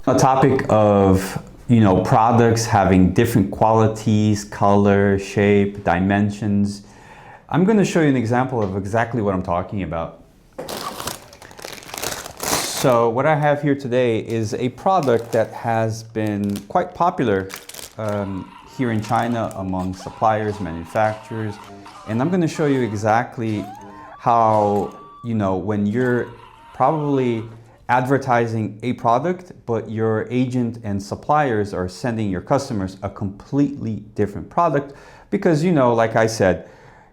A topic of, products having different qualities, color, shape, dimensions. I'm going to show you an example of exactly what I'm talking about. So what I have here today is a product that has been quite popular here in China among suppliers, manufacturers, and I'm going to show you exactly how, when you're probably advertising a product, but your agent and suppliers are sending your customers a completely different product because, like I said,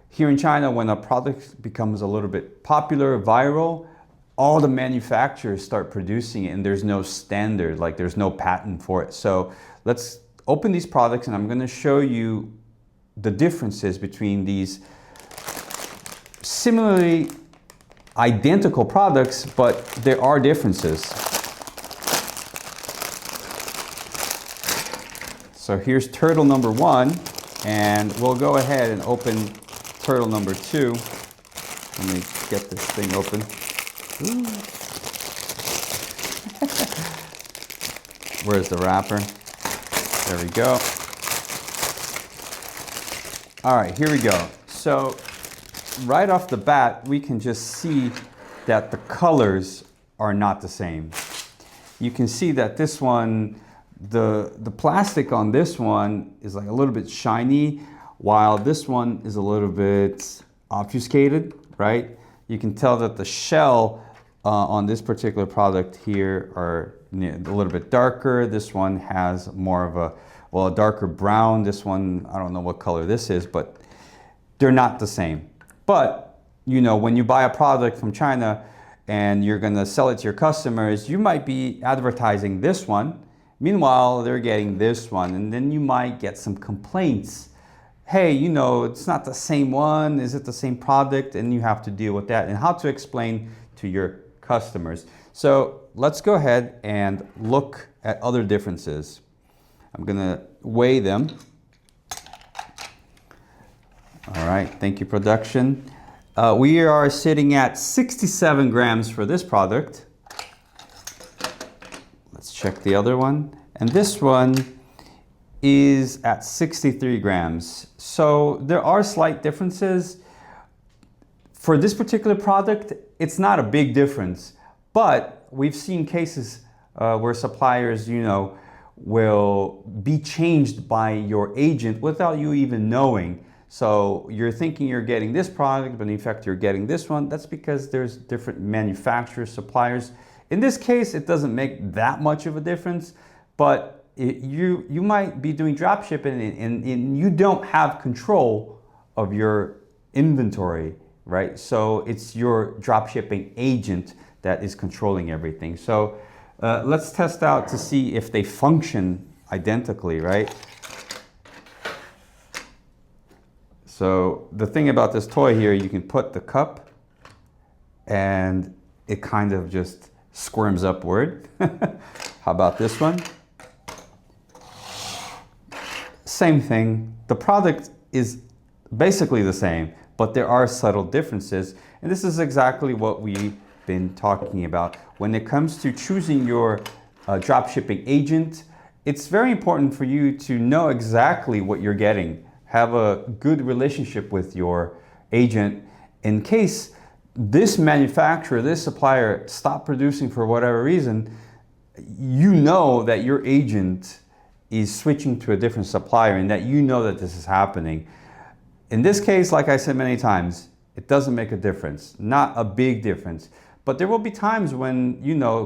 here in China, when a product becomes a little bit popular, viral, all the manufacturers start producing it and there's no standard, like there's no patent for it. So let's open these products and I'm going to show you the differences between these similarly identical products, but there are differences. So here's turtle number 1, and we'll go ahead and open turtle number 2. Let me get this thing open. Where's the wrapper? There we go. All right, here we go. So right off the bat, we can just see that the colors are not the same. You can see that this one, the plastic on this one is like a little bit shiny, while this one is a little bit obfuscated, right? You can tell that the shell on this particular product here are a little bit darker. This one has more of a darker brown. This one, I don't know what color this is, but they're not the same. But, when you buy a product from China and you're going to sell it to your customers, you might be advertising this one. Meanwhile, they're getting this one. And then you might get some complaints. Hey, it's not the same one. Is it the same product? And you have to deal with that and how to explain to your customers. So let's go ahead and look at other differences. I'm going to weigh them. All right, thank you, production. We are sitting at 67 grams for this product. Let's check the other one. And this one is at 63 grams. So there are slight differences. For this particular product, it's not a big difference, but we've seen cases where suppliers, will be changed by your agent without you even knowing. So you're thinking you're getting this product, but in fact you're getting this one. That's because there's different manufacturers, suppliers. In this case, it doesn't make that much of a difference, but you might be doing drop shipping and you don't have control of your inventory, right? So it's your drop shipping agent that is controlling everything. So let's test out to see if they function identically, right? So the thing about this toy here, you can put the cup and it kind of just squirms upward. How about this one? Same thing. The product is basically the same, but there are subtle differences. And this is exactly what we've been talking about. When it comes to choosing your dropshipping agent, it's very important for you to know exactly what you're getting. Have a good relationship with your agent in case this manufacturer, this supplier stop producing for whatever reason, that your agent is switching to a different supplier and that that this is happening. In this case, like I said many times, it doesn't make a difference, not a big difference. But there will be times when,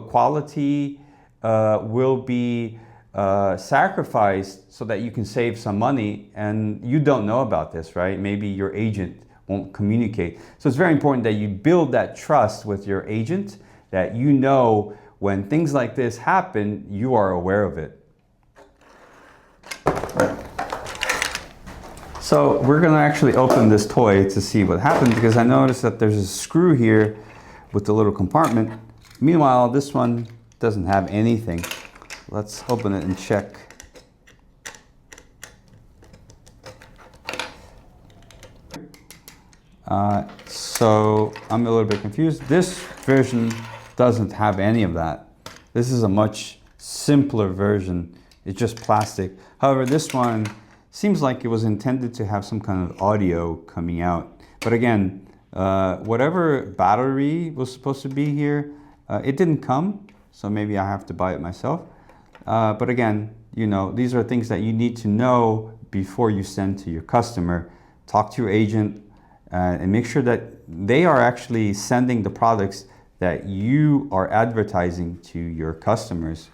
quality will be sacrificed so that you can save some money, and you don't know about this, right? Maybe your agent won't communicate. So it's very important that you build that trust with your agent, that when things like this happen, you are aware of it. So we're going to actually open this toy to see what happens, because I noticed that there's a screw here with the little compartment. Meanwhile, this one doesn't have anything. Let's open it and check. So I'm a little bit confused. This version doesn't have any of that. This is a much simpler version. It's just plastic. However, this one seems like it was intended to have some kind of audio coming out. But again, whatever battery was supposed to be here, it didn't come. So maybe I have to buy it myself. But again, you know, these are things that you need to know before you send to your customer. Talk to your agent and make sure that they are actually sending the products that you are advertising to your customers.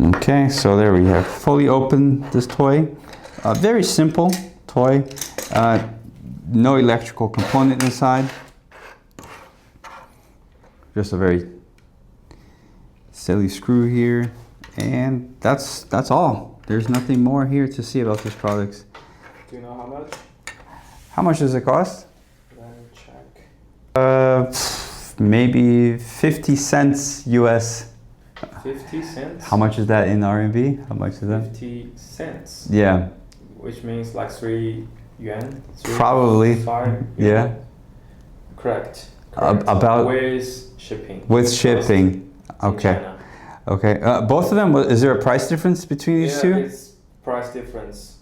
Okay, so there we have fully opened this toy. Very simple toy. No electrical component inside. Just a very silly screw here. And that's all. There's nothing more here to see about these products. Do you know how much? How much does it cost? Let me check. Maybe 50 cents US. 50 cents? How much is that in RMB? How much is that? 50 cents. Yeah. Which means like 3 yuan? 3, Probably. 5 yuan? Yeah. Correct. About with shipping. with shipping. In Okay. China. Okay. Both of them. Is there a price difference between these two? It's price difference.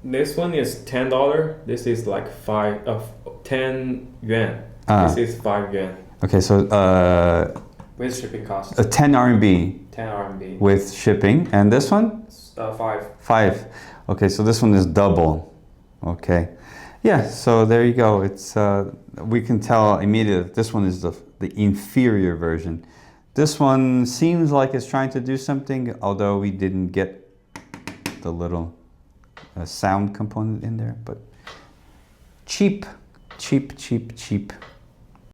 This one is $10. This is like 10 yuan. This is 5 yuan. Okay, so With shipping cost. 10 RMB 10 RMB. with shipping, and this one 5. 5. Okay, so this one is double. Okay, yeah. So there you go. It's we can tell immediately that this one is the inferior version. This one seems like it's trying to do something, although we didn't get the little sound component in there. But cheap, cheap, cheap, cheap.